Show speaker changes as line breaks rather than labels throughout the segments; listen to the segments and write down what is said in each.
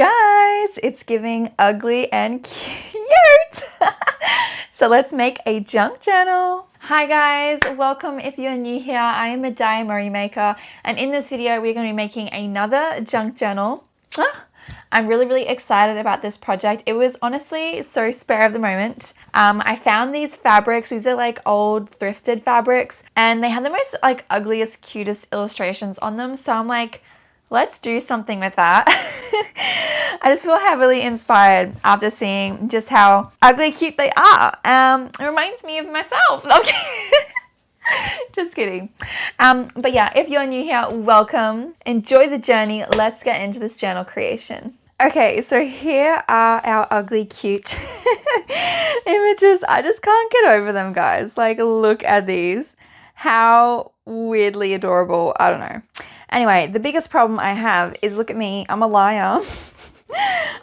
guys, it's giving ugly and cute. So let's make a junk journal. Hi guys, welcome if you're new here. I am a diary maker, and in this video we're going to be making another junk journal. I'm really excited about this project. It was honestly so spur of the moment. I found these fabrics. These are like old thrifted fabrics, and they have the most like ugliest, cutest illustrations on them. So I'm like, let's do something with that. I just feel heavily inspired after seeing just how ugly cute they are. It reminds me of myself. Okay. Just kidding. But yeah, if you're new here, welcome. Enjoy the journey. Let's get into this journal creation. Okay, so here are our ugly cute images. I just can't get over them, guys. Like, look at these. How weirdly adorable. I don't know. Anyway, the biggest problem I have is, look at me, I'm a liar.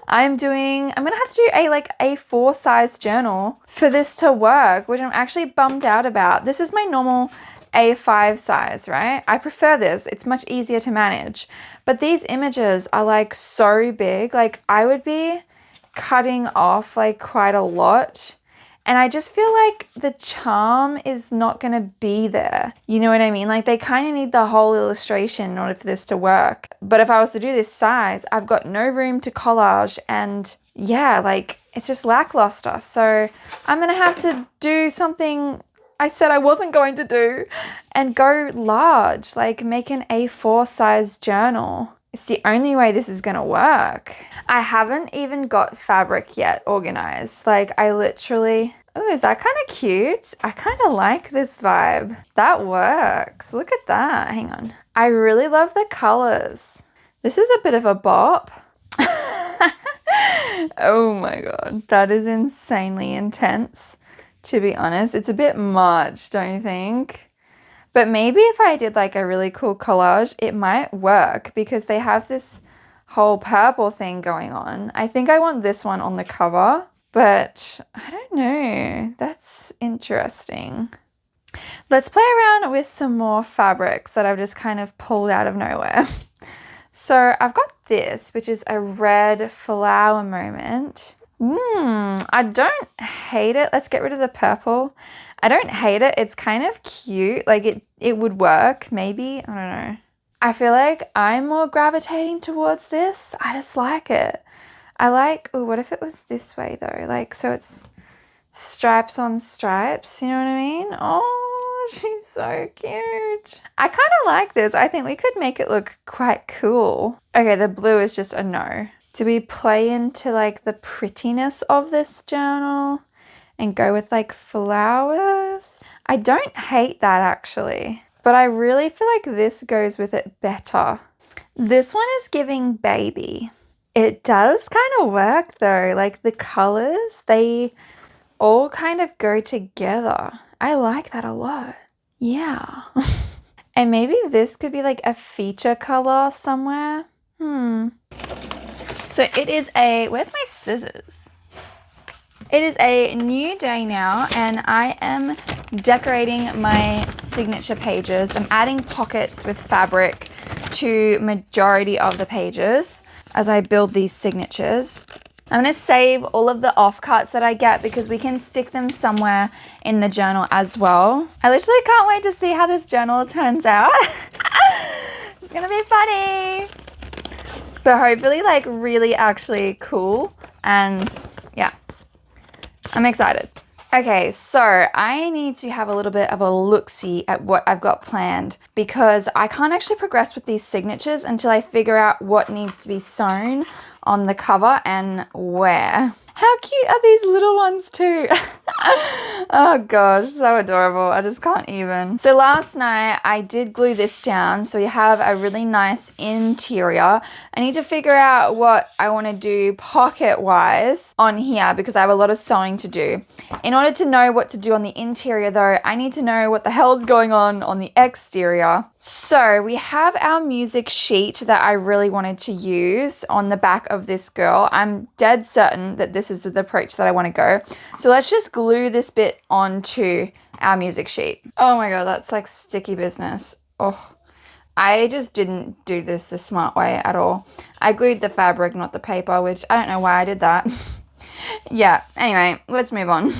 I'm gonna have to do a A4 size journal for this to work, which I'm actually bummed out about. This is my normal A5 size, right? I prefer this. It's much easier to manage. But these images are like so big. Like, I would be cutting off like quite a lot. And I just feel like the charm is not going to be there. You know what I mean? Like, they kind of need the whole illustration in order for this to work. But if I was to do this size, I've got no room to collage, and yeah, like, it's just lackluster. So I'm going to have to do something I said I wasn't going to do and go large, like make an A4 size journal. It's the only way this is going to work. I haven't even got fabric yet organized. Like, I literally... Oh, is that kind of cute? I kind of like this vibe. That works. Look at that. Hang on. I really love the colors. This is a bit of a bop. Oh my god. That is insanely intense, to be honest. It's a bit much, don't you think? But maybe if I did like a really cool collage, it might work because they have this whole purple thing going on. I think I want this one on the cover, but I don't know. That's interesting. Let's play around with some more fabrics that I've just kind of pulled out of nowhere. So I've got this, which is a red flower moment. I don't hate it. Let's get rid of the purple. I don't hate it. It's kind of cute. Like, it would work, maybe. I don't know. I feel like I'm more gravitating towards this. I just like it. I like, oh, what if it was this way though? Like, so it's stripes on stripes, you know what I mean? Oh, she's so cute. I kind of like this. I think we could make it look quite cool. Okay, the blue is just a no. Do we play into like the prettiness of this journal and go with like flowers? I don't hate that actually, but I really feel like this goes with it better. This one is giving baby. It does kind of work though. Like, the colors, they all kind of go together. I like that a lot. Yeah. And maybe this could be like a feature color somewhere. So it is where's my scissors? It is a new day now, and I am decorating my signature pages. I'm adding pockets with fabric to majority of the pages as I build these signatures. I'm going to save all of the offcuts that I get because we can stick them somewhere in the journal as well. I literally can't wait to see how this journal turns out. It's going to be funny. But hopefully like really actually cool, and yeah, I'm excited. Okay, so I need to have a little bit of a look-see at what I've got planned because I can't actually progress with these signatures until I figure out what needs to be sewn on the cover and where. How cute are these little ones too? Oh gosh, so adorable. I just can't even. So last night I did glue this down so we have a really nice interior. I need to figure out what I want to do pocket wise on here because I have a lot of sewing to do. In order to know what to do on the interior though, I need to know what the hell's going on the exterior. So we have our music sheet that I really wanted to use on the back of this girl. I'm dead certain that this is the approach that I want to go. So let's just glue this bit onto our music sheet. Oh my god, that's like sticky business. Oh, I just didn't do this the smart way at all. I glued the fabric, not the paper, which I don't know why I did that. Yeah, anyway, let's move on.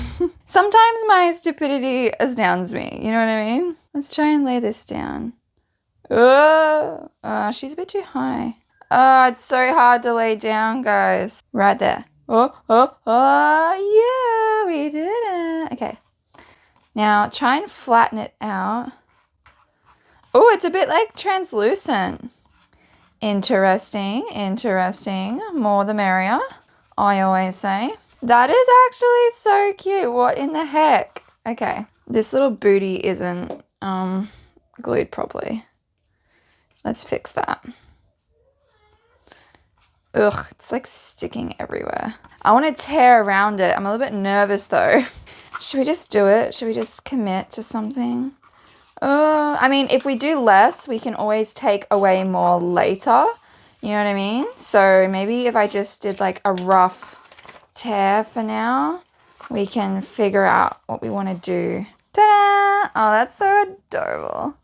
Sometimes my stupidity astounds me, you know what I mean? Let's try and lay this down. Oh, she's a bit too high. Oh, it's so hard to lay down, guys. Right there. Oh, yeah, we did it. Okay. Now, try and flatten it out. Oh, it's a bit like translucent. Interesting, interesting. More the merrier, I always say. That is actually so cute. What in the heck? Okay. This little booty isn't glued properly. Let's fix that. Ugh, it's like sticking everywhere. I want to tear around it. I'm a little bit nervous though. Should we just do it? Should we just commit to something? I mean, if we do less, we can always take away more later. You know what I mean? So maybe if I just did like a rough tear for now, we can figure out what we want to do. Ta-da! Oh, that's so adorable.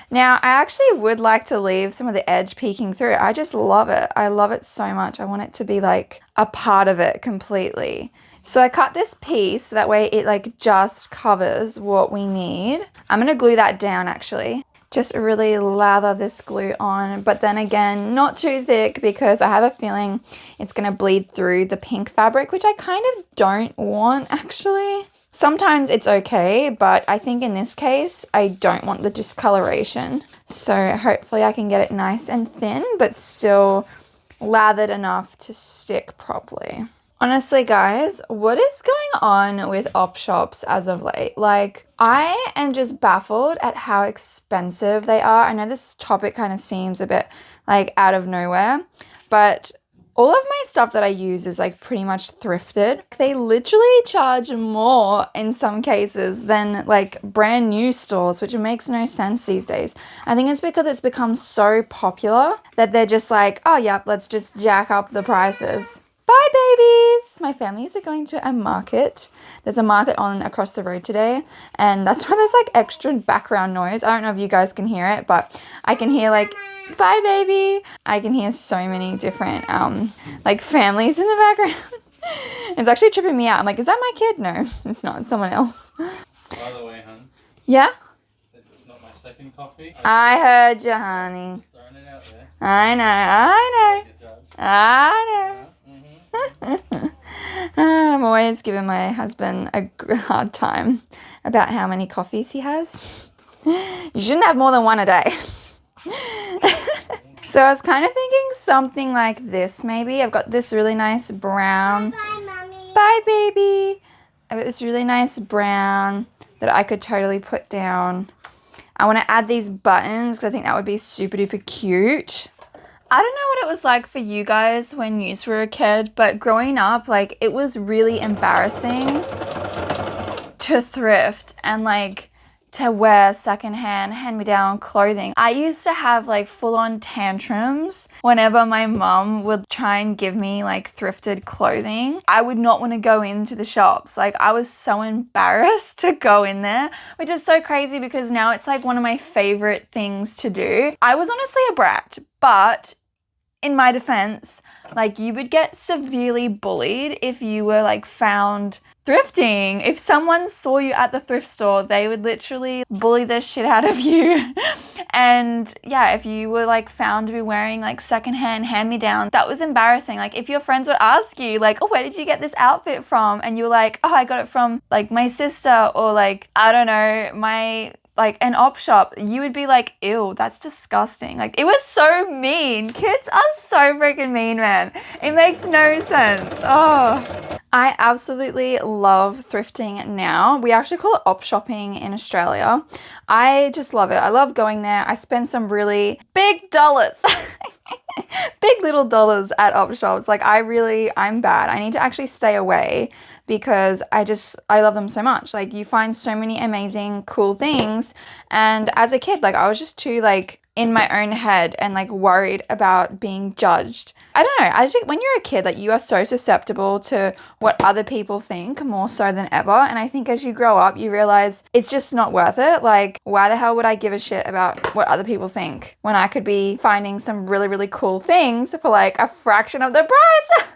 Now, I actually would like to leave some of the edge peeking through. I just love it. I love it so much. I want it to be like a part of it completely. So I cut this piece, that way it like just covers what we need. I'm gonna glue that down actually. Just really lather this glue on, but then again, not too thick because I have a feeling it's gonna bleed through the pink fabric, which I kind of don't want actually. Sometimes it's okay, but I think in this case, I don't want the discoloration. So hopefully I can get it nice and thin, but still lathered enough to stick properly. Honestly, guys, what is going on with op shops as of late? Like, I am just baffled at how expensive they are. I know this topic kind of seems a bit like out of nowhere, but all of my stuff that I use is like pretty much thrifted. They literally charge more in some cases than like brand new stores, which makes no sense these days. I think it's because it's become so popular that they're just like, oh, yep, let's just jack up the prices. Bye, babies! My families are going to a market. There's a market on across the road today, and that's why there's like extra background noise. I don't know if you guys can hear it, but I can hear like, bye, baby! I can hear so many different like families in the background. It's actually tripping me out. I'm like, is that my kid? No, it's not. It's someone else.
By the way, hun.
Yeah?
It's not my second coffee.
I heard you, honey.
Just throwing it out there.
I know. I know. I'm always giving my husband a hard time about how many coffees he has. You shouldn't have more than one a day. So I was kind of thinking something like this maybe. I've got this really nice brown.
Bye, Mommy.
Bye, baby. I've got this really nice brown that I could totally put down. I want to add these buttons because I think that would be super duper cute. I don't know what it was like for you guys when you were a kid, but growing up, like, it was really embarrassing to thrift and, like, to wear secondhand, hand-me-down clothing. I used to have, like, full-on tantrums whenever my mom would try and give me, like, thrifted clothing. I would not want to go into the shops. Like, I was so embarrassed to go in there, which is so crazy because now it's, like, one of my favorite things to do. I was honestly a brat, but in my defense, like, you would get severely bullied if you were like found thrifting. If someone saw you at the thrift store, they would literally bully the shit out of you. And yeah, if you were like found to be wearing like secondhand hand-me-downs, that was embarrassing. Like, if your friends would ask you like, oh, where did you get this outfit from? And you were like, oh, I got it from like my sister, or like, I don't know, my like an op shop, you would be like, ew, that's disgusting. Like, it was so mean. Kids are so freaking mean, man. It makes no sense. Oh, I absolutely love thrifting now. We actually call it op shopping in Australia. I just love it. I love going there. I spend some really big dollars. Big little dollars at op shops. Like, I'm bad. I need to actually stay away because I love them so much. Like, you find so many amazing, cool things. And as a kid, like, I was just too, like, in my own head and like worried about being judged. I don't know. I just think when you're a kid, like you are so susceptible to what other people think more so than ever. And I think as you grow up, you realize it's just not worth it. Like, why the hell would I give a shit about what other people think when I could be finding some really, really cool things for like a fraction of the price?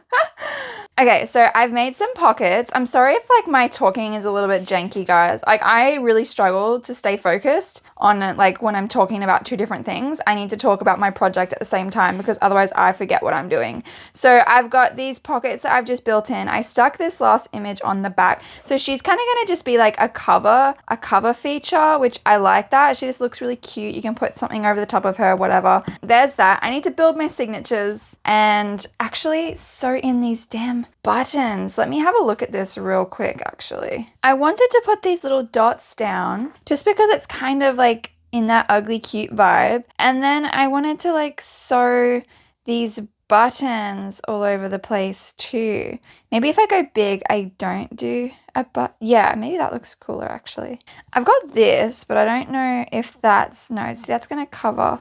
Okay, so I've made some pockets. I'm sorry if like my talking is a little bit janky, guys. Like I really struggle to stay focused on like when I'm talking about two different things. I need to talk about my project at the same time because otherwise I forget what I'm doing. So I've got these pockets that I've just built in. I stuck this last image on the back. So she's kind of going to just be like a cover feature, which I like that. She just looks really cute. You can put something over the top of her, whatever. There's that. I need to build my signatures and actually sew in these damn buttons. Let me have a look at this real quick, actually. I wanted to put these little dots down just because it's kind of like in that ugly cute vibe. And then I wanted to like sew these buttons all over the place too. Maybe if I go big, I don't do a yeah, maybe that looks cooler actually. I've got this, but I don't know if that's, no, see that's gonna cover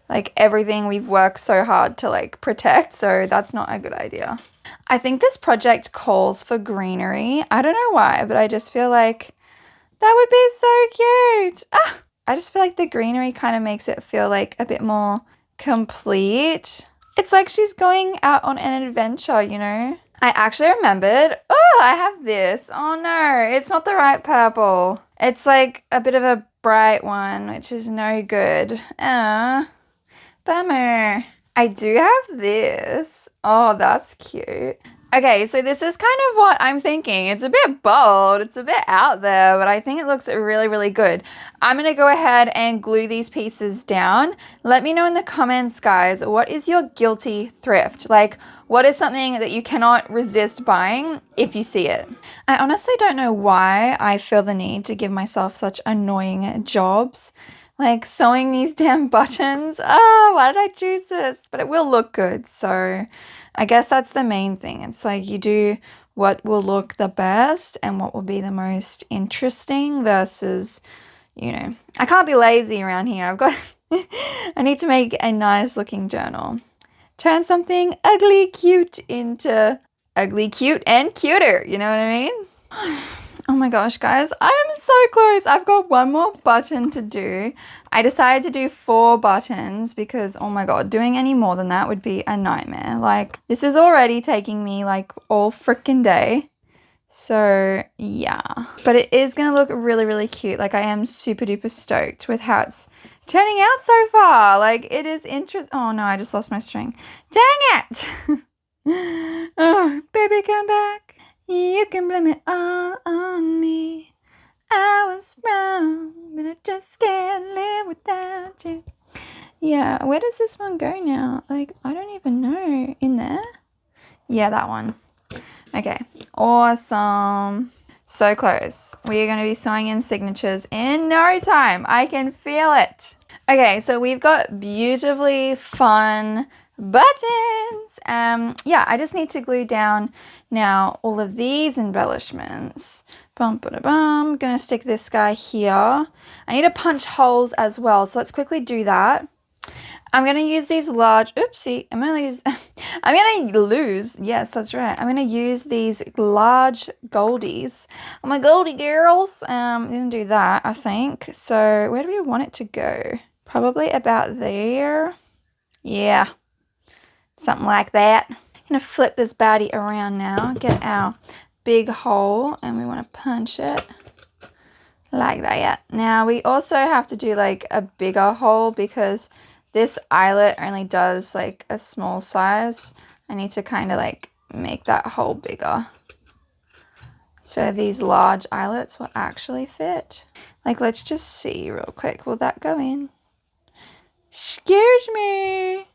like everything we've worked so hard to like protect, so that's not a good idea. I think this project calls for greenery. I don't know why, but I just feel like that would be so cute. Ah, I just feel like the greenery kind of makes it feel like a bit more complete. It's like she's going out on an adventure, you know? I actually remembered, oh, I have this. Oh no, it's not the right purple. It's like a bit of a bright one, which is no good. Bummer. I do have this. Oh, that's cute. Okay, so this is kind of what I'm thinking. It's a bit bold, it's a bit out there, but I think it looks really, really good. I'm gonna go ahead and glue these pieces down. Let me know in the comments, guys, what is your guilty thrift? Like, what is something that you cannot resist buying if you see it? I honestly don't know why I feel the need to give myself such annoying jobs. Like sewing these damn buttons. Oh, why did I choose this? But it will look good. So I guess that's the main thing. It's like you do what will look the best and what will be the most interesting versus, you know, I can't be lazy around here. I've got, I need to make a nice looking journal. Turn something ugly cute into ugly cute and cuter. You know what I mean? Oh my gosh, guys, I am so close. I've got one more button to do. I decided to do 4 buttons because, oh my god, doing any more than that would be a nightmare. Like, this is already taking me like all freaking day. So, yeah. But it is going to look really, really cute. Like, I am super duper stoked with how it's turning out so far. Like, it is interesting. Oh no, I just lost my string. Dang it! Oh, baby, come back. You can blame it all on me. I was wrong, but I just can't live without you. Yeah, where does this one go now? Like, I don't even know. In there? Yeah, that one. Okay, awesome. So close. We are going to be sewing in signatures in no time. I can feel it. Okay, so we've got beautifully fun buttons. Yeah, I just need to glue down now all of these embellishments. Bum, ba, da, bum. Gonna stick this guy here. I need to punch holes as well, so let's quickly do that. I'm gonna use these large, oopsie, I'm gonna lose, yes, that's right. I'm gonna use these large goldies. Oh, my goldie girls. I'm gonna do that, I think. So where do we want it to go? Probably about there. Yeah, something like that. I'm gonna flip this baddie around now, get our big hole, and we want to punch it like that. Now we also have to do like a bigger hole because this eyelet only does like a small size. I need to kind of like make that hole bigger so these large eyelets will actually fit. Like, let's just see real quick. Will that go in? Excuse me.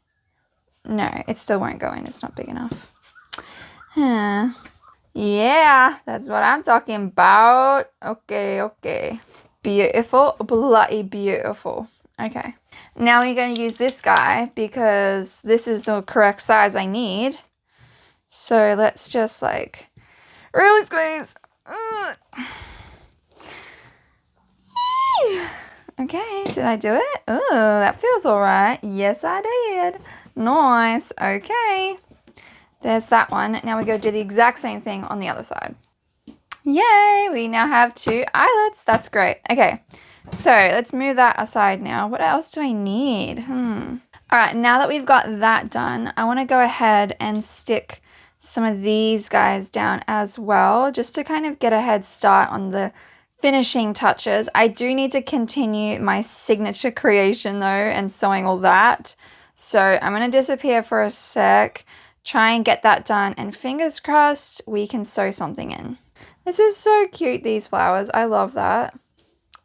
No, it still won't go in. It's not big enough. Huh. Yeah, that's what I'm talking about. Okay, okay. Beautiful, bloody beautiful. Okay. Now we're going to use this guy because this is the correct size I need. So let's just like really squeeze. Okay, did I do it? Oh, that feels all right. Yes, I did. Nice. Okay. There's that one. Now we go do the exact same thing on the other side. Yay, we now have 2 eyelets. That's great. Okay, so let's move that aside now. What else do I need? All right, now that we've got that done, I want to go ahead and stick some of these guys down as well, just to kind of get a head start on the finishing touches. I do need to continue my signature creation though and sewing all that. So I'm going to disappear for a sec, try and get that done, and fingers crossed we can sew something in. This is so cute, these flowers. I love that.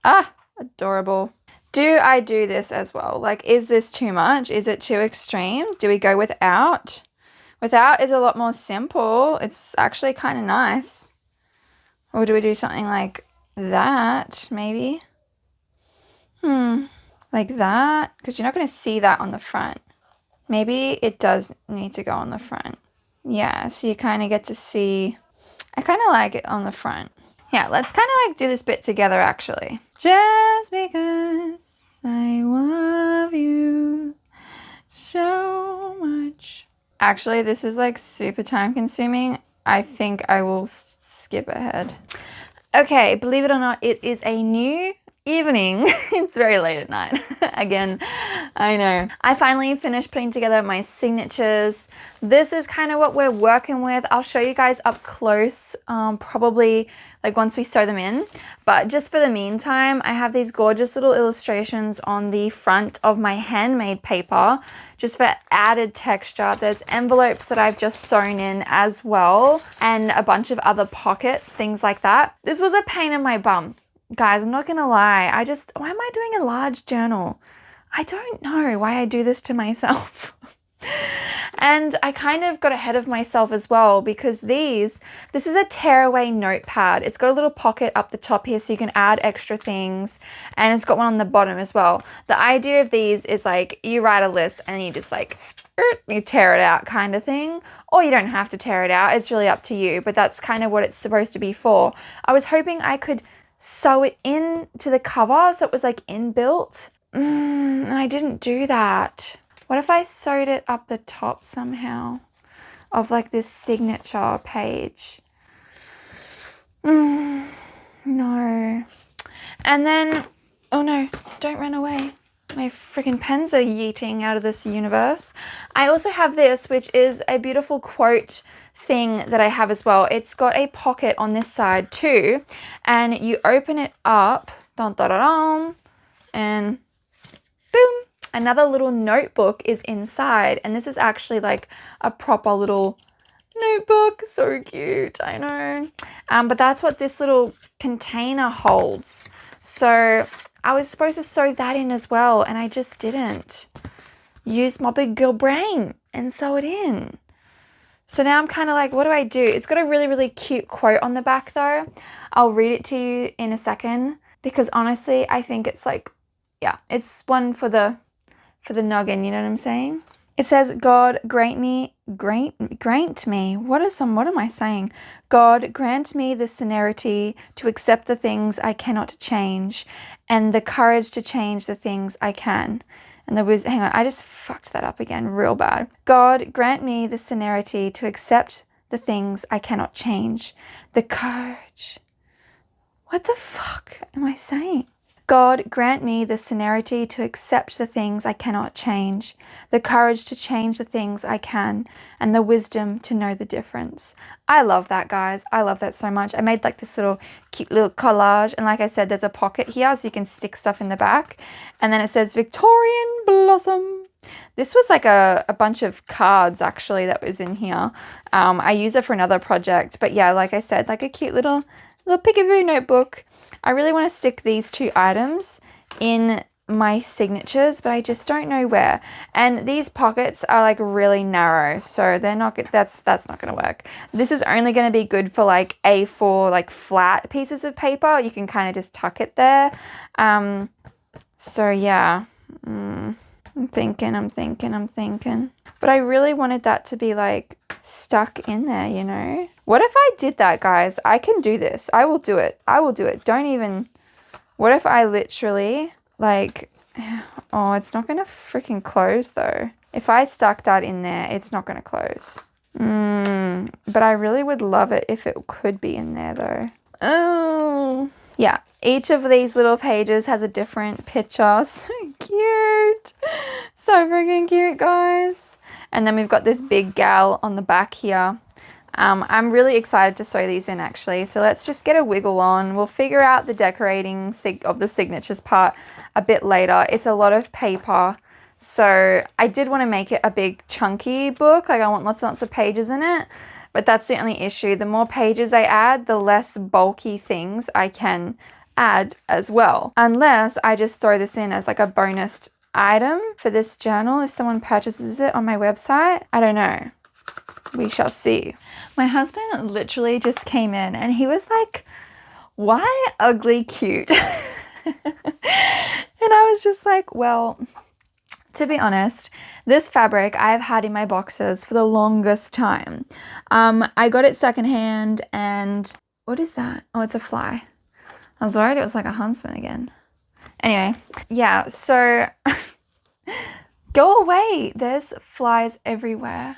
Ah, adorable. Do I do this as well? Like, is this too much? Is it too extreme? Do we go without? Without is a lot more simple. It's actually kind of nice. Or do we do something like that, maybe? Like that? Because you're not going to see that on the front. Maybe it does need to go on the front. Yeah, so you kind of get to see. I kind of like it on the front. Yeah, let's kind of like do this bit together actually. Just because I love you so much. Actually, this is like super time consuming. I think I will skip ahead. Okay, believe it or not, it is a new evening. It's very late at night. Again, I know. I finally finished putting together my signatures. This is kind of what we're working with. I'll show you guys up close, probably like once we sew them in. But just for the meantime, I have these gorgeous little illustrations on the front of my handmade paper, just for added texture. There's envelopes that I've just sewn in as well, and a bunch of other pockets, things like that. This was a pain in my bum. Guys, I'm not gonna lie. Why am I doing a large journal? I don't know why I do this to myself. And I kind of got ahead of myself as well, because this is a tearaway notepad. It's got a little pocket up the top here so you can add extra things, and it's got one on the bottom as well. The idea of these is like you write a list and you just like you tear it out kind of thing, or you don't have to tear it out. It's really up to you, but that's kind of what it's supposed to be for. I was hoping I could sew it in to the cover so it was like inbuilt, and I didn't do that. What if I sewed it up the top somehow of like this signature page? No. And then, oh no, don't run away. My freaking pens are yeeting out of this universe. I also have this, which is a beautiful quote thing that I have as well. It's got a pocket on this side too, and you open it up, dun, dun, dun, dun, and boom. Another little notebook is inside, and this is actually like a proper little notebook. So cute, I know. But that's what this little container holds. So I was supposed to sew that in as well, and I just didn't use my big girl brain and sew it in. So now I'm kind of like, what do I do? It's got a really, really cute quote on the back though. I'll read it to you in a second, because honestly, I think it's like, yeah, it's one for the noggin, you know what I'm saying? It says, God grant me, what am I saying? God grant me the serenity to accept the things I cannot change, and the courage to change the things I can. And hang on, I just fucked that up again real bad. God grant me the serenity to accept the things I cannot change, the courage. What the fuck am I saying? God grant me the serenity to accept the things I cannot change, the courage to change the things I can, and the wisdom to know the difference. I love that, guys. I love that so much. I made like this little cute little collage, and like I said, there's a pocket here so you can stick stuff in the back, and then it says Victorian Blossom. This was like a bunch of cards actually that was in here. I use it for another project, but yeah, like I said, like a cute little peekaboo notebook. I really want to stick these 2 items in my signatures, but I just don't know where. And these pockets are like really narrow, so they're not good. That's not going to work. This is only going to be good for like A4 like flat pieces of paper. You can kind of just tuck it there. So yeah, I'm thinking. But I really wanted that to be like stuck in there, you know? What if I did that, guys? I can do this. I will do it. Don't even... What if I literally like, oh, it's not going to freaking close though. If I stuck that in there, it's not going to close. But I really would love it if it could be in there though. Oh, yeah. Each of these little pages has a different picture. So cute. So freaking cute, guys. And then we've got this big gal on the back here. I'm really excited to sew these in actually. So let's just get a wiggle on. We'll figure out the decorating of the signatures part a bit later. It's a lot of paper. So I did want to make it a big chunky book. Like I want lots and lots of pages in it. But that's the only issue. The more pages I add, the less bulky things I can add as well. Unless I just throw this in as like a bonus item for this journal if someone purchases it on my website. I don't know. We shall see. My husband literally just came in and he was like, why ugly cute? And I was just like, well, to be honest, this fabric I've had in my boxes for the longest time. I got it secondhand and what is that? Oh, it's a fly. I was worried it was like a huntsman again. Anyway, yeah, so go away. There's flies everywhere.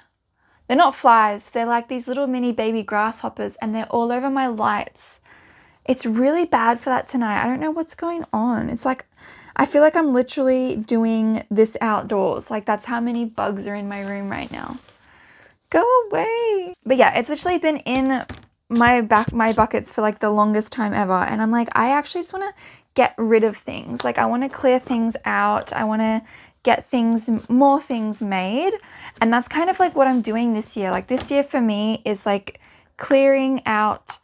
They're not flies. They're like these little mini baby grasshoppers and they're all over my lights. It's really bad for that tonight. I don't know what's going on. It's like, I feel like I'm literally doing this outdoors. Like that's how many bugs are in my room right now. Go away. But yeah, it's literally been in my buckets for like the longest time ever. And I'm like, I actually just want to get rid of things. Like I want to clear things out. I want to get more things made. And that's kind of like what I'm doing this year. Like this year for me is like clearing out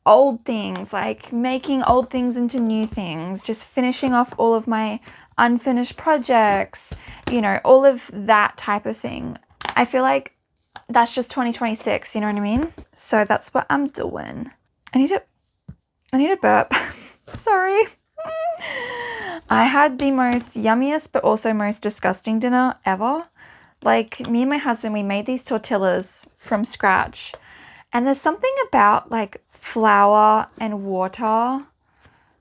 old things, like making old things into new things, just finishing off all of my unfinished projects, you know, all of that type of thing. I feel like that's just 2026, you know what I mean? So that's what I'm doing. I need to burp. Sorry. I had the most yummiest but also most disgusting dinner ever. Like me and my husband, we made these tortillas from scratch. And there's something about like flour and water,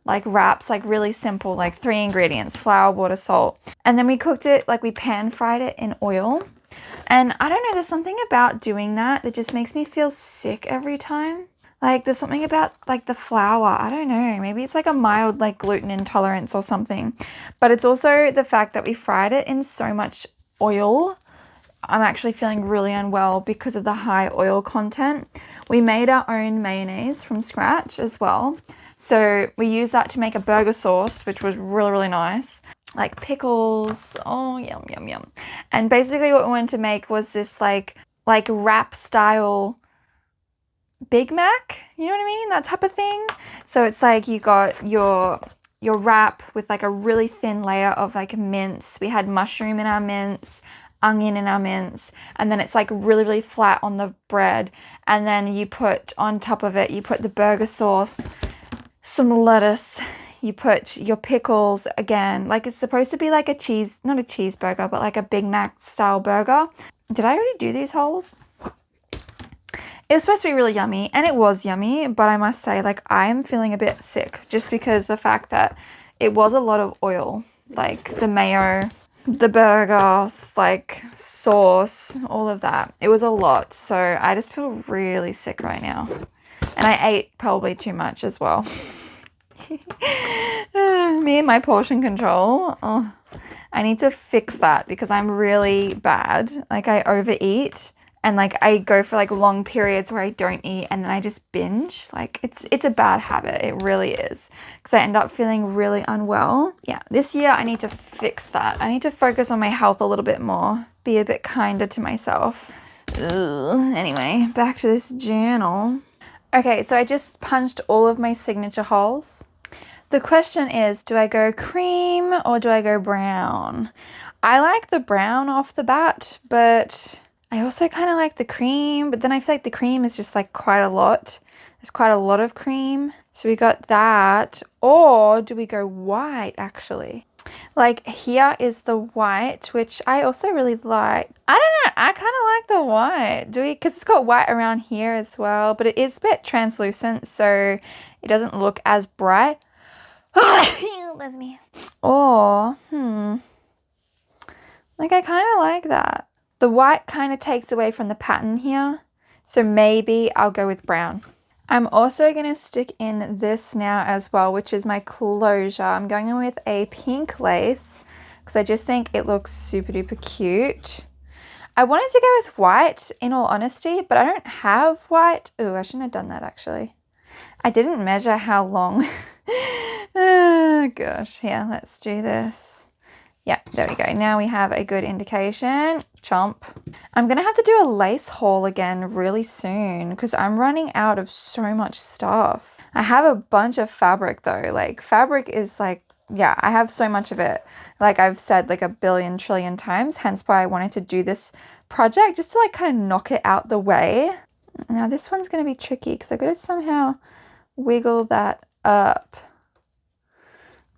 like wraps, like really simple, like 3 ingredients, flour, water, salt. And then we cooked it, like we pan fried it in oil. And I don't know, there's something about doing that just makes me feel sick every time. Like there's something about like the flour, I don't know, maybe it's like a mild like gluten intolerance or something. But it's also the fact that we fried it in so much oil. I'm actually feeling really unwell because of the high oil content. We made our own mayonnaise from scratch as well. So we used that to make a burger sauce, which was really, really nice. Like pickles, oh, yum, yum, yum. And basically what we wanted to make was this like wrap style Big Mac, you know what I mean? That type of thing. So it's like you got your wrap with like a really thin layer of like mince. We had mushroom in our mince, onion in our mince, and then it's like really, really flat on the bread. And then you put on top of it, you put the burger sauce, some lettuce, you put your pickles again. Like it's supposed to be like not a cheeseburger, but like a Big Mac style burger. Did I already do these holes? It was supposed to be really yummy, and it was yummy, but I must say, like, I am feeling a bit sick just because the fact that it was a lot of oil, like the mayo, the burger, like sauce, all of that. It was a lot, so I just feel really sick right now. And I ate probably too much as well. Me and my portion control. Oh, I need to fix that because I'm really bad. Like, I overeat. And like I go for like long periods where I don't eat and then I just binge. Like it's a bad habit. It really is. Because I end up feeling really unwell. Yeah, this year I need to fix that. I need to focus on my health a little bit more. Be a bit kinder to myself. Ugh. Anyway, back to this journal. Okay, so I just punched all of my signature holes. The question is, do I go cream or do I go brown? I like the brown off the bat, but I also kind of like the cream, but then I feel like the cream is just like quite a lot. There's quite a lot of cream. So we got that. Or do we go white actually? Like here is the white, which I also really like. I don't know. I kind of like the white. Because it's got white around here as well, but it is a bit translucent, so it doesn't look as bright. Lesme. Or, like I kind of like that. The white kind of takes away from the pattern here. So maybe I'll go with brown. I'm also going to stick in this now as well, which is my closure. I'm going in with a pink lace because I just think it looks super duper cute. I wanted to go with white in all honesty, but I don't have white. Ooh, I shouldn't have done that actually. I didn't measure how long. Oh gosh, here, let's do this. Yeah, there we go. Now we have a good indication. Chomp. I'm going to have to do a lace haul again really soon because I'm running out of so much stuff. I have a bunch of fabric though. Like fabric is like, yeah, I have so much of it. Like I've said like a billion trillion times, hence why I wanted to do this project just to like kind of knock it out the way. Now this one's going to be tricky because I've got to somehow wiggle that up.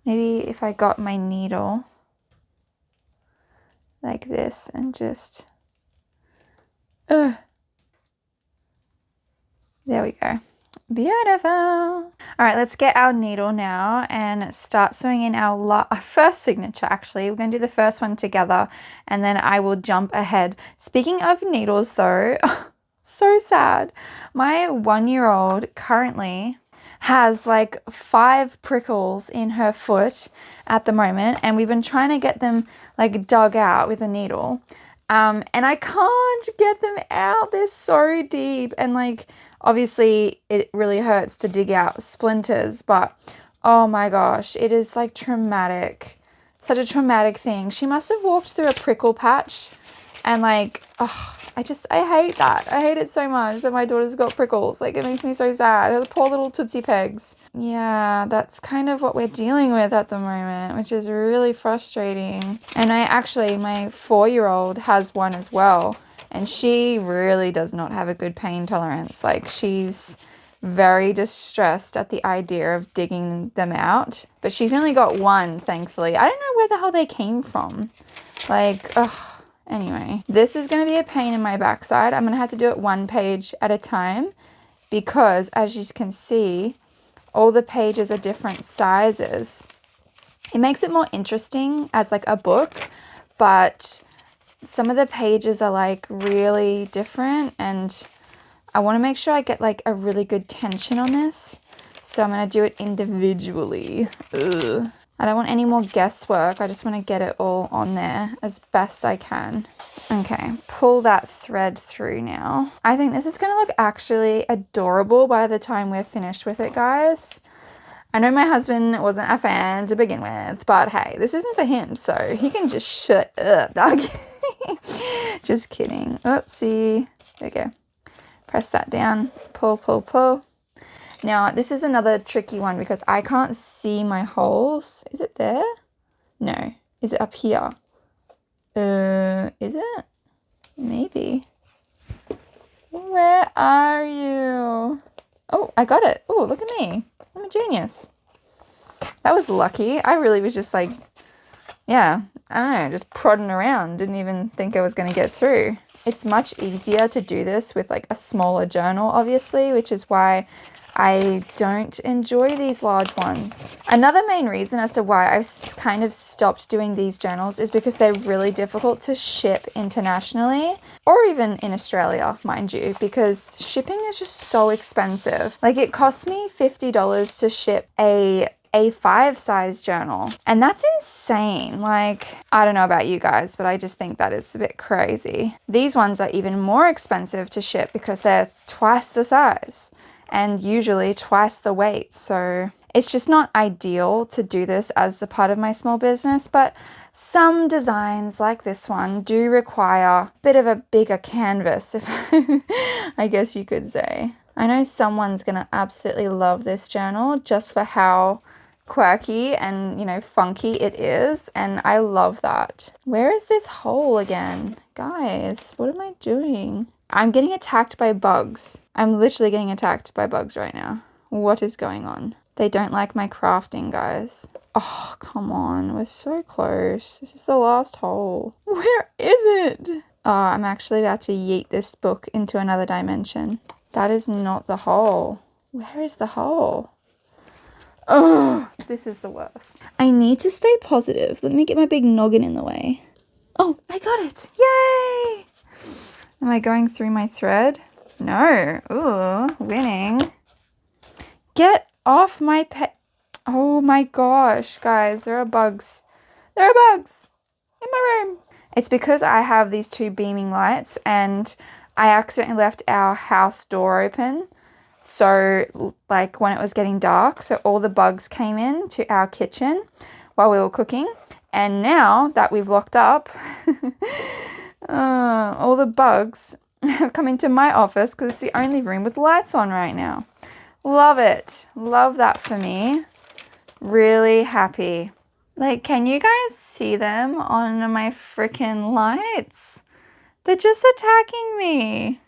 Maybe if I got my needle like this and just, there we go. Beautiful. All right, let's get our needle now and start sewing in our first signature actually. We're going to do the first one together and then I will jump ahead. Speaking of needles though, so sad. My 1-year-old currently has like 5 prickles in her foot at the moment and we've been trying to get them like dug out with a needle and I can't get them out. They're so deep and like obviously it really hurts to dig out splinters, but oh my gosh, it is like traumatic. Such a traumatic thing. She must have walked through a prickle patch and like, oh, I hate that. I hate it so much that my daughter's got prickles. Like, it makes me so sad. Her poor little Tootsie Pegs. Yeah, that's kind of what we're dealing with at the moment, which is really frustrating. And my 4-year-old has one as well. And she really does not have a good pain tolerance. Like, she's very distressed at the idea of digging them out. But she's only got one, thankfully. I don't know where the hell they came from. Like, ugh. Anyway, this is going to be a pain in my backside. I'm going to have to do it 1 page at a time because as you can see, all the pages are different sizes. It makes it more interesting as like a book, but some of the pages are like really different and I want to make sure I get like a really good tension on this. So I'm going to do it individually. Ugh. I don't want any more guesswork. I just want to get it all on there as best I can. Okay, pull that thread through now. I think this is going to look actually adorable by the time we're finished with it, guys. I know my husband wasn't a fan to begin with, but hey, this isn't for him, so he can just shut up, dog. Just kidding. Oopsie. There we go. Press that down. Pull, pull, pull. Now, this is another tricky one because I can't see my holes. Is it there? No. Is it up here? Is it? Maybe. Where are you? Oh, I got it. Oh, look at me. I'm a genius. That was lucky. I really was just like, yeah, I don't know, just prodding around. Didn't even think I was going to get through. It's much easier to do this with like a smaller journal, obviously, which is why I don't enjoy these large ones. Another main reason as to why I've kind of stopped doing these journals is because they're really difficult to ship internationally or even in Australia, mind you, because shipping is just so expensive. Like it cost me $50 to ship a A5 size journal and that's insane. Like, I don't know about you guys, but I just think that is a bit crazy. These ones are even more expensive to ship because they're twice the size and usually twice the weight. So it's just not ideal to do this as a part of my small business, but some designs like this one do require a bit of a bigger canvas, if I guess you could say. I know someone's gonna absolutely love this journal just for how quirky and, you know, funky it is, and I love that. Where is this hole again? Guys, what am I doing? I'm getting attacked by bugs. I'm literally getting attacked by bugs right now. What is going on? They don't like my crafting, guys. Oh, come on. We're so close. This is the last hole. Where is it? Oh, I'm actually about to yeet this book into another dimension. That is not the hole. Where is the hole? Oh, this is the worst. I need to stay positive. Let me get my big noggin in the way. Oh, I got it. Yay! Am I going through my thread? No. Ooh, winning. Get off my pet. Oh my gosh, guys, there are bugs. There are bugs in my room. It's because I have these two beaming lights and I accidentally left our house door open. So like when it was getting dark, so all the bugs came in to our kitchen while we were cooking. And now that we've locked up, all the bugs have come into my office because it's the only room with lights on right now. Love it. Love that for me. Really happy. Like, can you guys see them on my freaking lights? They're just attacking me.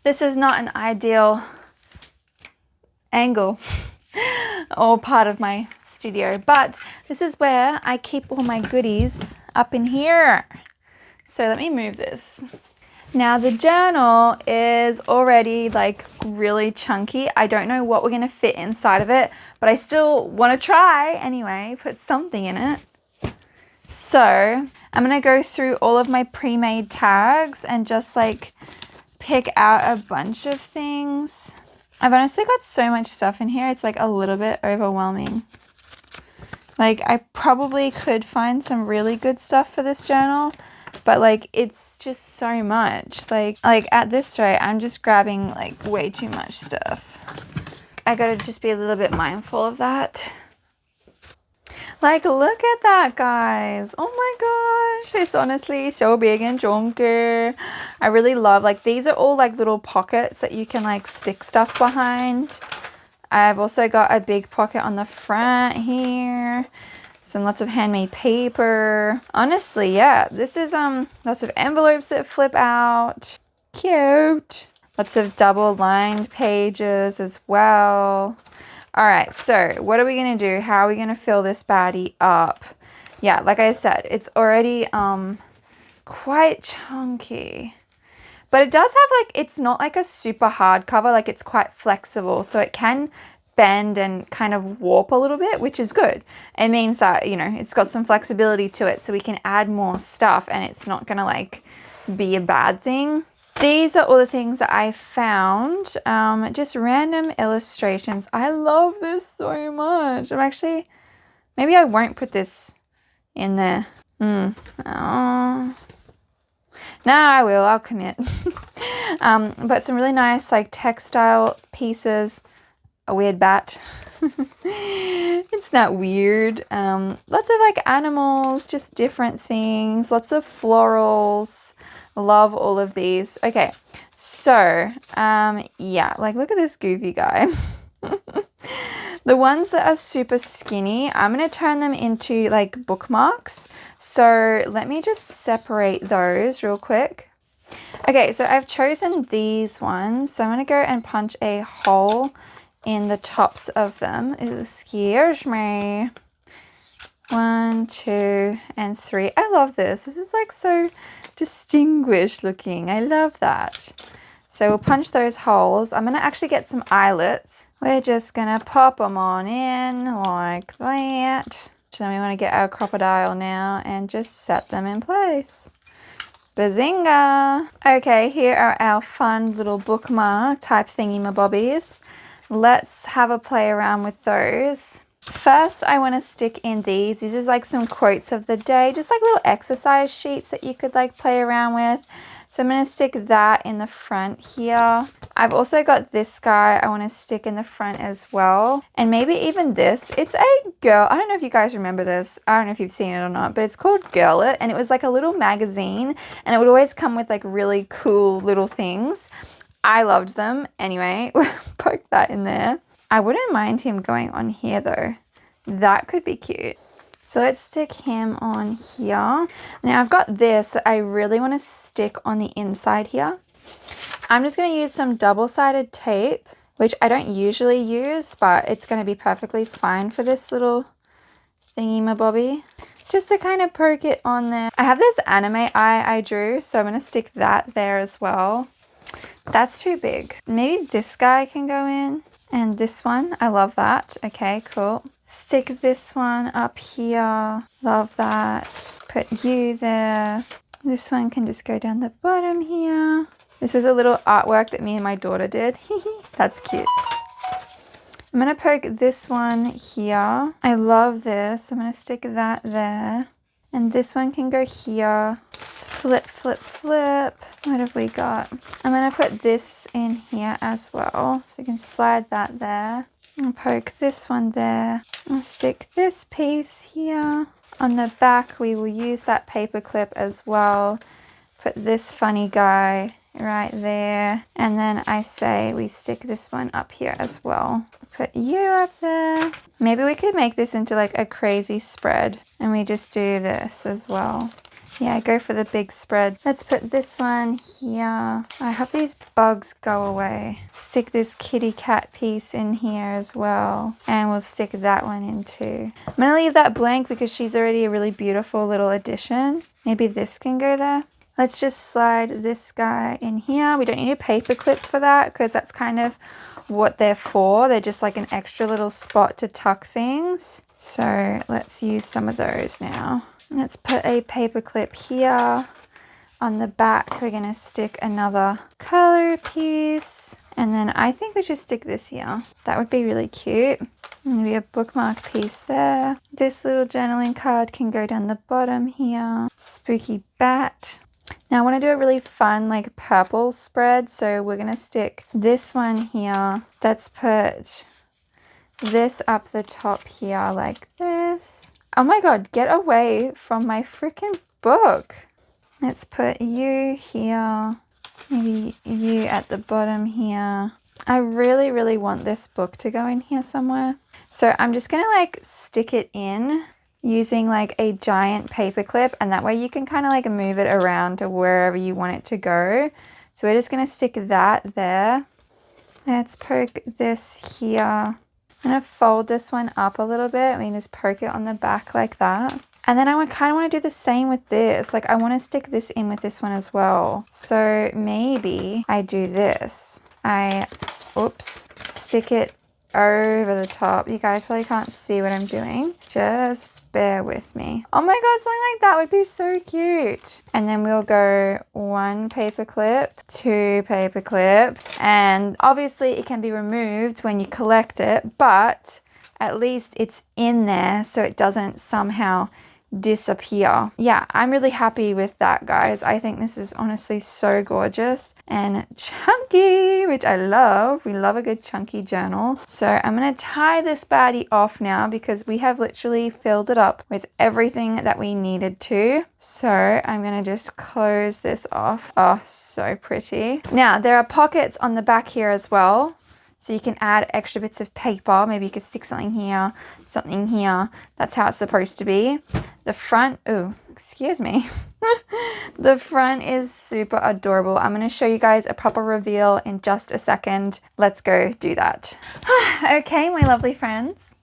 This is not an ideal angle or part of my studio, but this is where I keep all my goodies up in here. So let me move this. Now the journal is already like really chunky. I don't know what we're gonna fit inside of it, but I still want to try anyway, put something in it. So I'm gonna go through all of my pre-made tags and just like pick out a bunch of things. I've honestly got so much stuff in here, it's like a little bit overwhelming. Like I probably could find some really good stuff for this journal, but like it's just so much. Like at this rate, I'm just grabbing like way too much stuff. I gotta just be a little bit mindful of that. Like look at that, guys. Oh my gosh, it's honestly so big and chunky. I really love, like these are all like little pockets that you can like stick stuff behind. I've also got a big pocket on the front here. Some lots of handmade paper. Honestly, yeah, this is lots of envelopes that flip out. Cute. Lots of double lined pages as well. All right, so what are we gonna do? How are we gonna fill this baddie up? Yeah, like I said, it's already quite chunky. But it does have like, it's not like a super hard cover, like it's quite flexible. So it can bend and kind of warp a little bit, which is good. It means that, you know, it's got some flexibility to it so we can add more stuff and it's not gonna like be a bad thing. These are all the things that I found, just random illustrations. I love this so much. I'm actually, maybe I won't put this in there. Oh. No, I will. I'll commit. But some really nice like textile pieces. A weird bat. It's not weird. Lots of like animals, just different things. Lots of florals. Love all of these. Okay, so yeah, like look at this goofy guy. The ones that are super skinny, I'm going to turn them into like bookmarks. So let me just separate those real quick. Okay, so I've chosen these ones. So I'm going to go and punch a hole in the tops of them. Ooh, scares me. 1, 2, and 3. I love this. This is like so distinguished looking. I love that. So we'll punch those holes. I'm going to actually get some eyelets. We're just going to pop them on in like that. So then we want to get our crocodile now and just set them in place. Bazinga! Okay, here are our fun little bookmark type thingy-mabobbies. Let's have a play around with those. First, I want to stick in these. These are like some quotes of the day, just like little exercise sheets that you could like play around with. So I'm going to stick that in the front here. I've also got this guy I want to stick in the front as well. And maybe even this. It's a girl. I don't know if you guys remember this. I don't know if you've seen it or not, but it's called Girl It. And it was like a little magazine and it would always come with like really cool little things. I loved them. Anyway, poke that in there. I wouldn't mind him going on here though. That could be cute. So let's stick him on here. Now I've got this that I really want to stick on the inside here. I'm just going to use some double-sided tape, which I don't usually use, but it's going to be perfectly fine for this little thingy-mabobby. Just to kind of poke it on there. I have this anime eye I drew, so I'm going to stick that there as well. That's too big. Maybe this guy can go in. And this one, I love that. Okay, cool. Stick this one up here. Love that. Put you there. This one can just go down the bottom here. This is a little artwork that me and my daughter did. That's cute. I'm going to poke this one here. I love this. I'm going to stick that there. And this one can go here. Let's flip, flip, flip. What have we got? I'm going to put this in here as well. So you can slide that there. And poke this one there. I'll stick this piece here. On the back, we will use that paper clip as well. Put this funny guy right there. And then I say we stick this one up here as well. Put you up there. Maybe we could make this into like a crazy spread. And we just do this as well. Yeah, go for the big spread. Let's put this one here. I hope these bugs go away. Stick this kitty cat piece in here as well. And we'll stick that one in too. I'm gonna leave that blank because she's already a really beautiful little addition. Maybe this can go there. Let's just slide this guy in here. We don't need a paper clip for that because that's kind of what they're for. They're just like an extra little spot to tuck things. So let's use some of those now. Let's put a paper clip here. On the back, we're gonna stick another color piece. And then I think we should stick this here. That would be really cute. Maybe a bookmark piece there. This little journaling card can go down the bottom here. Spooky bat. Now I want to do a really fun like purple spread. So we're gonna stick this one here. Let's put this up the top here like this. Oh my god, get away from my freaking book. Let's put you here. Maybe you at the bottom here. I really, really want this book to go in here somewhere. So I'm just gonna like stick it in using like a giant paper clip, and that way you can kind of like move it around to wherever you want it to go. So we're just gonna stick that there. Let's poke this here. I'm gonna fold this one up a little bit. I mean, just poke it on the back like that. And then I kind of want to do the same with this. Like I want to stick this in with this one as well. So maybe I do this. Stick it over the top. You guys probably can't see what I'm doing. Just bear with me. Oh my god, something like that would be so cute. And then we'll go one paper clip, two paper clip, and obviously it can be removed when you collect it, but at least it's in there so it doesn't somehow disappear. Yeah, I'm really happy with that, guys. I think this is honestly so gorgeous and chunky, which I love. We love a good chunky journal. So I'm gonna tie this baddie off now because we have literally filled it up with everything that we needed to. So I'm gonna just close this off. Oh, so pretty. Now there are pockets on the back here as well. So you can add extra bits of paper. Maybe you could stick something here, something here. That's how it's supposed to be. The front, oh, excuse me. The front is super adorable. I'm going to show you guys a proper reveal in just a second. Let's go do that. Okay, my lovely friends.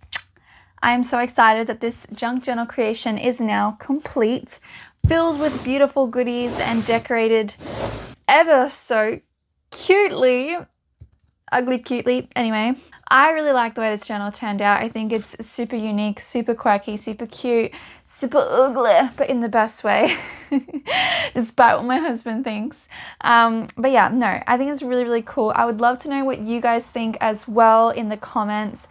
I'm so excited that this junk journal creation is now complete, filled with beautiful goodies and decorated ever so cutely. Ugly cutely. Anyway, I really like the way this journal turned out. I think it's super unique, super quirky, super cute, super ugly, but in the best way, despite what my husband thinks. But yeah, no, I think it's really, really cool. I would love to know what you guys think as well in the comments.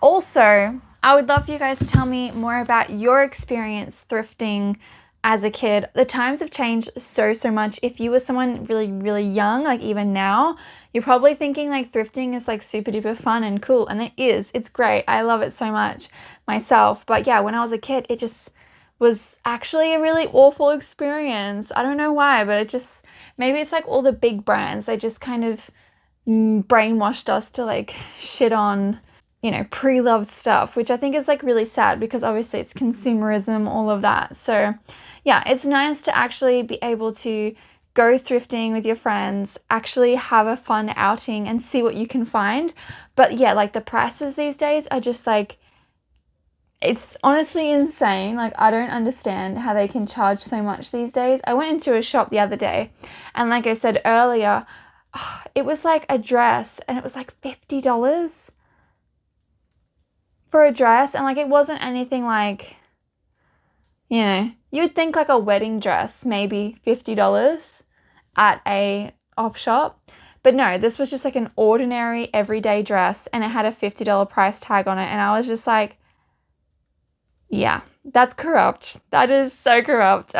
Also, I would love for you guys to tell me more about your experience thrifting as a kid. The times have changed so much. If you were someone really, really young, like even now, you're probably thinking like thrifting is like super duper fun and cool, and it is. It's great. I love it so much myself. But yeah, when I was a kid, it just was actually a really awful experience. I don't know why, but it just, maybe it's like all the big brands, they just kind of brainwashed us to like shit on, you know, pre-loved stuff, which I think is like really sad because obviously it's consumerism, all of that. So yeah, it's nice to actually be able to go thrifting with your friends, actually have a fun outing and see what you can find. But yeah, like the prices these days are just like, it's honestly insane. Like I don't understand how they can charge so much these days. I went into a shop the other day and like I said earlier, it was like a dress and it was like $50. for a dress, and like it wasn't anything like, you know, you would think like a wedding dress, maybe $50 at a op shop. But no, this was just like an ordinary everyday dress, and it had a $50 price tag on it. And I was just like, yeah, that's corrupt. That is so corrupt.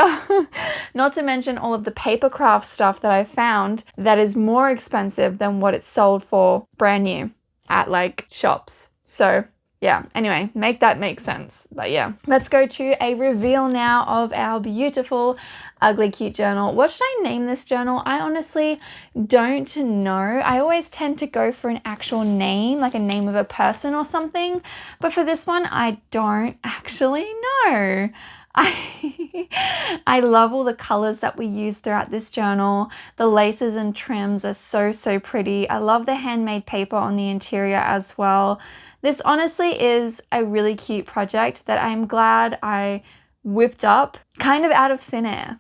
Not to mention all of the paper craft stuff that I found that is more expensive than what it's sold for brand new at like shops. So yeah, anyway, make that make sense. But yeah, let's go to a reveal now of our beautiful ugly cute journal. What should I name this journal? I honestly don't know. I always tend to go for an actual name, like a name of a person or something. But for this one, I don't actually know. I love all the colors that we use throughout this journal. The laces and trims are so pretty. I love the handmade paper on the interior as well. This honestly is a really cute project that I'm glad I whipped up kind of out of thin air.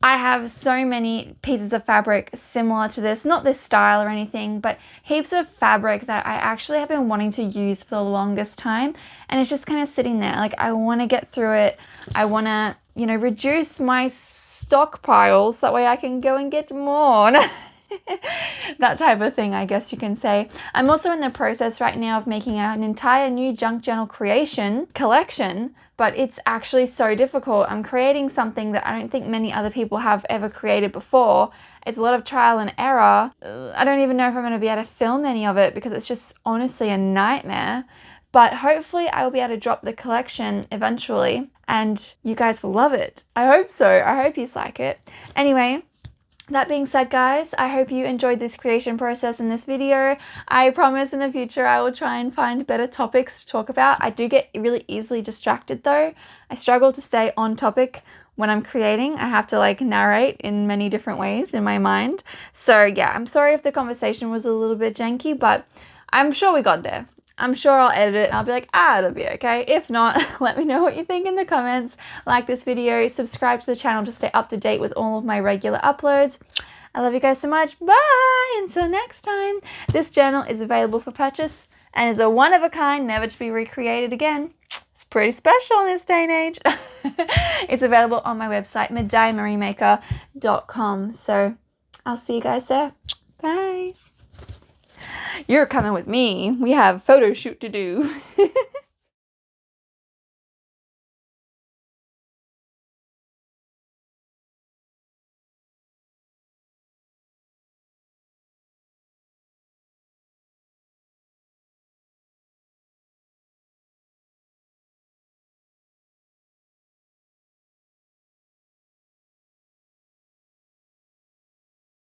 I have so many pieces of fabric similar to this, not this style or anything, but heaps of fabric that I actually have been wanting to use for the longest time, and it's just kind of sitting there. Like, I want to get through it. I want to, you know, reduce my stockpiles, that way I can go and get more. That type of thing, I guess you can say. I'm also in the process right now of making an entire new junk journal collection, but it's actually so difficult. I'm creating something that I don't think many other people have ever created before. It's a lot of trial and error. I don't even know if I'm going to be able to film any of it because it's just honestly a nightmare. But hopefully I will be able to drop the collection eventually and you guys will love it. I hope so. I hope you like it. Anyway, that being said, guys, I hope you enjoyed this creation process in this video. I promise in the future I will try and find better topics to talk about. I do get really easily distracted though. I struggle to stay on topic when I'm creating. I have to like narrate in many different ways in my mind. So yeah, I'm sorry if the conversation was a little bit janky, but I'm sure we got there. I'm sure I'll edit it and I'll be like, it'll be okay. If not, let me know what you think in the comments. Like this video, subscribe to the channel to stay up to date with all of my regular uploads. I love you guys so much. Bye! Until next time. This journal is available for purchase and is a one of a kind, never to be recreated again. It's pretty special in this day and age. It's available on my website, medaiamariemaker.com. So I'll see you guys there. Bye! You're coming with me. We have a photo shoot to do.